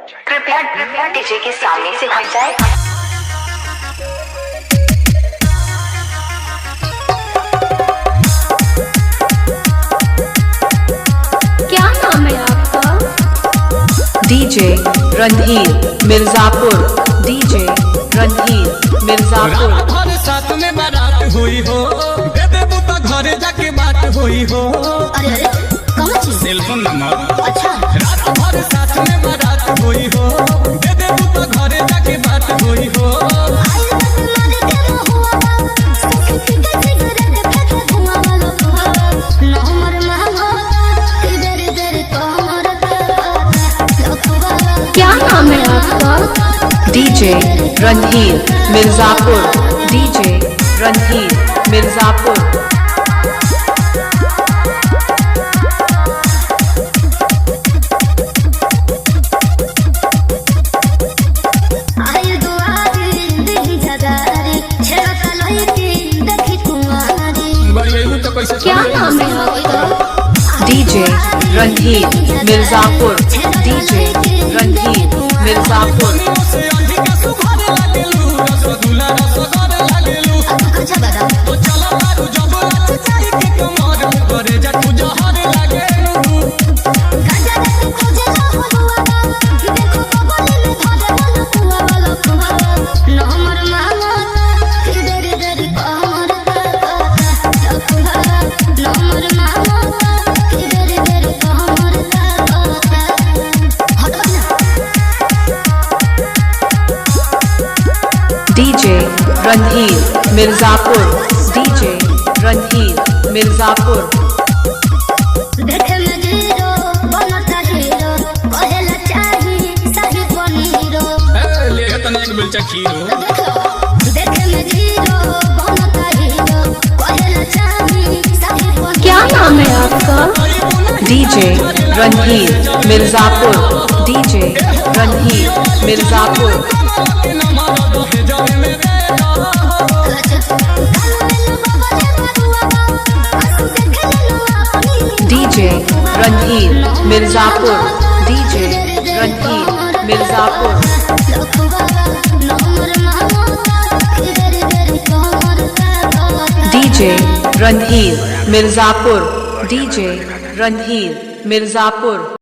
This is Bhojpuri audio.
कृपया डीजे के सामने से हट जाए। क्या नाम है आपका? डीजे रणधीर मिर्जापुर। डीजे रणधीर मिर्जापुर। घर साथ में बारात हुई हो, दे दे बुता घरे जाके बात हुई हो। अरे अरे कहाँ चीज? Cellphone number. अच्छा रात भर साथ में बारात हुई हो, दे दे बुता घरे जाके बात हुई हो। क्या नाम है आपका? डीजे रणधीर मिर्जापुर। डीजे रणधीर मिर्जापुर। क्या नाम है आपका? डीजे रणधीर मिर्जापुर। डीजे रणधीर मिर्जापुर। से अधिक सुघर लागेलू, रसगुल्ला रसगर लागेलू। तो चला तारू जब लच चाही के कमर, करे जा तू जहर लागेलू। डीजे रणधीर मिर्जापुर। डीजे रणधीर मिर्जापुर। ले तने एक बिलचा खीरो। क्या नाम है आपका? DJ Randhir Mirzapur. DJ Randhir Mirzapur. DJ Randhir Mirzapur. DJ Randhir Mirzapur. DJ Randhir Mirzapur. DJ Randhir Mirzapur.